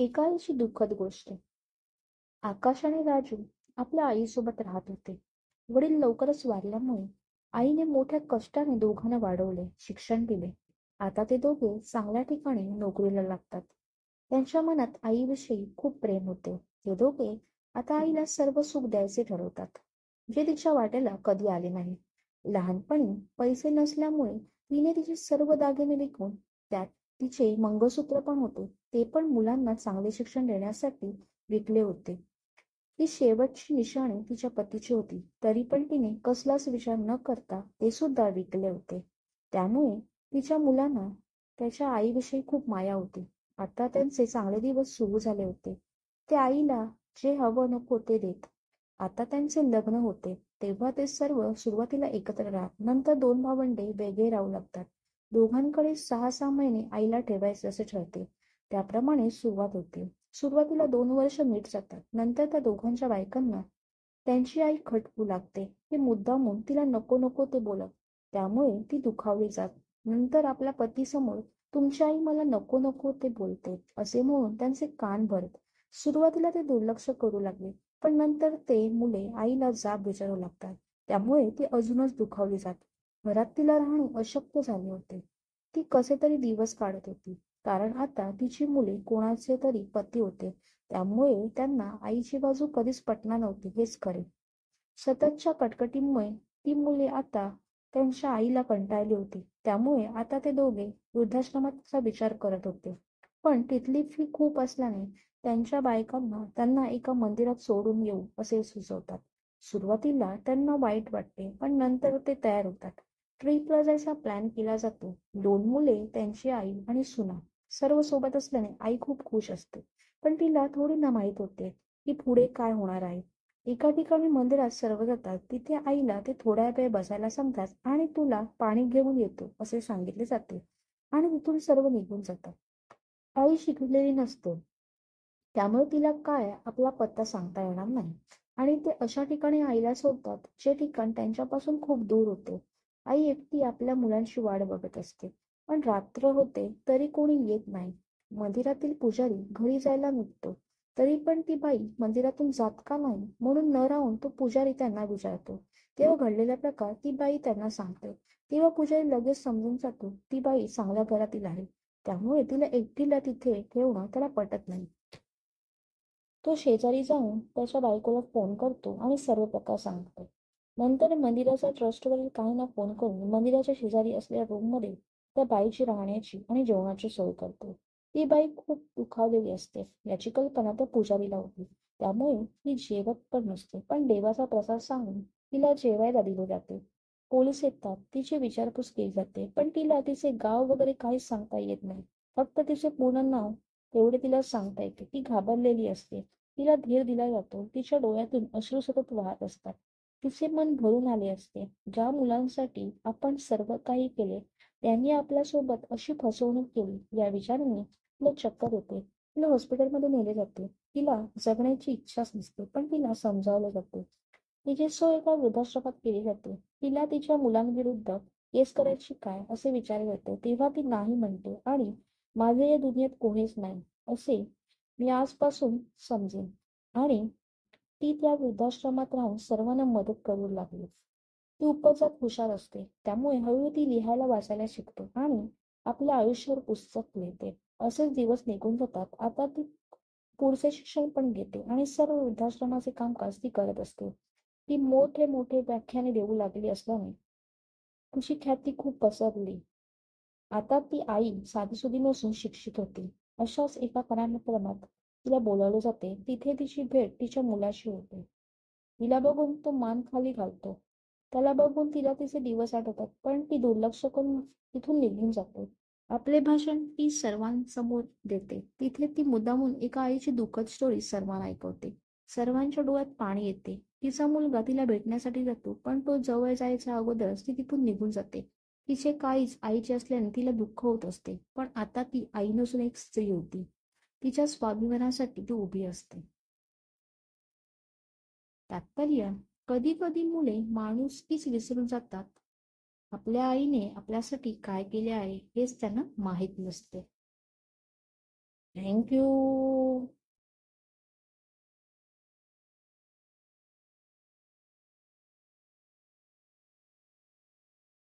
एका आईची दुःखद गोष्ट. आकाश आणि राजू आपल्या आईसोबत राहत होते. वडील लवकरच वारल्यामुळे आईने मोठ्या कष्टाने दोघांना वाढवले, शिक्षण दिले. आता ते दोघे चांगल्या ठिकाणी नोकरीला लागतात. त्यांच्या मनात आईविषयी खूप प्रेम होते. ते दोघे आता आईला सर्व सुख द्यायचे ठरवतात, जे तिच्या वाट्याला कधी आले नाही. लहानपणी पैसे नसल्यामुळे तिने तिचे सर्व दागिने विकून, त्यात तिचे मंगळसूत्र पण होते, ते पण मुलांना चांगले शिक्षण देण्यासाठी विकले होते. ती शेवटची निशाणी तिच्या पतीची होती, तरी पण तिने कसलाच विचार न करता ते सुद्धा विकले होते. त्यामुळे तिच्या मुलांना त्याच्या आईविषयी खूप माया होती. आता त्यांचे चांगले दिवस सुरू झाले होते. ते आईला जे हवं नको ते देत. आता त्यांचे लग्न होते तेव्हा ते सर्व सुरुवातीला एकत्र राहत, नंतर दोन भावंडे वेगळे राहू लागतात. दोघांकडे 6-6 महिने आईला ठेवायचे असे ठरते. त्याप्रमाणे सुरुवात होते. सुरुवातीला 2 वर्ष मीठ जातात. नंतर त्या दोघांच्या बायकांना त्यांची आई खटकू लागते. ते मुद्दामून तिला नको नको ते बोलत, त्यामुळे ती दुखावली जात. नंतर आपल्या पतीसमोर तुमची आई मला नको नको ते बोलते असे म्हणून त्यांचे कान भरत. सुरुवातीला ते दुर्लक्ष करू लागले, पण नंतर ते मुले आईला जाब विचारू लागतात. त्यामुळे ती अजूनच दुखावली जात. घरात तिला राहणे अशक्य झाले होते. ती कसे तरी दिवस काढत होती, कारण आता तिची मुले कोणाचे तरी पती होते. त्यामुळे त्यांना आईची बाजू कधीच पटणार नव्हती हेच खरे. सततच्या कटकटीमुळे ती मुले आता त्यांच्या आईला कंटाळली होती. त्यामुळे आता ते दोघे वृद्धाश्रमाचा विचार करत होते. पण तिथली फी खूप असल्याने त्यांच्या बायकांना त्यांना एका मंदिरात सोडून येऊ असे सुचवतात. सुरुवातीला त्यांना वाईट वाटते, पण नंतर ते तयार होतात. ट्रिपला जायचा प्लॅन केला जातो. 2 मुले, त्यांची आई आणि सुना सर्व सोबत असल्याने आई खूप खुश असते. पण तिला थोडी ना माहित होते की पुढे काय होणार आहे. एका ठिकाणी मंदिरात सर्व जातात. तिथे आईला ते थोड्या वेळ बसायला सांगतात आणि तुला पाणी घेऊन येतो असे सांगितले जाते आणि तिथून सर्व निघून जातात. आई शिकलेली नसते, त्यामुळे तिला काय आपला पत्ता सांगता येणार नाही आणि ते अशा ठिकाणी आईला सोडतात जे ठिकाण त्यांच्यापासून खूप दूर होते. आई एकटी आपल्या मुलांची वाट बघत असते, पण रात्र होते तरी कोणी येत नाही. मंदिरातील पुजारी घरी जायला निघतो, तरी पण ती बाई मंदिरातून जात का नाही म्हणून न राहून तो पुजारी त्यांना विचारतो. तेव्हा घडलेला प्रकार ती बाई त्यांना सांगते. तेव्हा पुजारी लगेच समजून जातो ती बाई चांगल्या घरातील आहे, त्यामुळे तिला एकटीला तिथे ठेवणं त्याला पटत नाही. तो शेजारी जाऊन त्याच्या बायकोला फोन करतो आणि सर्व प्रकार सांगतो. नंतर मंदिराच्या ट्रस्टवरील काहींना फोन करून मंदिराच्या शेजारी असलेल्या रूममध्ये त्या बाईची राहण्याची आणि जेवणाची सोय करतो. ती बाई खूप दुखावलेली असते याची कल्पना त्या पुजारीला होती. त्यामुळे ती जेवत पण नसते, पण देवाचा प्रसाद सांगून तिला जेवायला दिले जाते. पोलीस येतात, तिची विचारपूस केली जाते, पण तिला तिचे गाव वगैरे काहीच सांगता येत नाही. फक्त तिचे पूर्ण नाव तेवढे तिला सांगता येते. ती घाबरलेली असते. तिला धीर दिला जातो. तिच्या डोळ्यातून अश्रू सतत वाहत असतात. तिचे मन भरून आले असते. ज्या मुलांसाठी आपण सर्व काही केले त्यांनी आपल्यासोबत अशी फसवणूक केली या विचाराने तिला चक्कर येते. तिला हॉस्पिटलमध्ये नेले जाते. तिला जगण्याची इच्छाच नसते, पण तिला समजावले जाते. तिची सोय एका वृद्धाश्रमात केली जाते. तिला तिच्या मुलांविरुद्ध केस करायची काय असे विचार येते. तेव्हा ती नाही म्हणते आणि माझे या दुनियेत कोणीच नाही असे मी आजपासून समजेन. आणि ती त्या वृद्धाश्रमात राहून सर्वांना मदत करू लागली. ती उपजात हुशार असते, त्यामुळे हळूहळू ती लिहायला वाचायला शिकते आणि आपल्या आयुष्यावर पुस्तक लिहिते. असेच दिवस निघून जातात. आता ती पुढचे शिक्षण पण घेते आणि सर्व वृद्धाश्रमाचे कामकाज ती करत असते. ती मोठे मोठे व्याख्याने देऊ लागली असल्याने तिची ख्याती खूप पसरली. आता ती आई साधीसुधी नसून शिक्षित होती. अशाच एका कार्यक्रमात तिला बोलावले जाते. तिथे तिची भेट तिच्या मुलाशी होते. तिला बघून तो मान खाली घालतो. त्याला बघून तिला तिचे दिवस आठवतात, पण ती दुर्लक्ष करून तिथून निघून जाते. आपले भाषण ती सर्वांसमोर देते. तिथे ती मुद्दामून एका आईची दुःखद स्टोरी सर्वांना ऐकवते. सर्वांच्या डोळ्यात पाणी येते. तिचा मुलगा तिला भेटण्यासाठी जातो, पण तो जवळ जायच्या अगोदरच ती तिथून निघून जाते. तिचे काहीच आईचे असल्याने तिला दुःख होत असते, पण आता ती आई नसून एक स्त्री होती. तिच्या स्वाभिमानासाठी ती उभी असते. तात्पर्य, कधी कधी मुले माणुसकीच विसरून जातात. आपल्या आईने आपल्यासाठी काय केले आहे हेच त्यांना माहीत नसते. Thank you.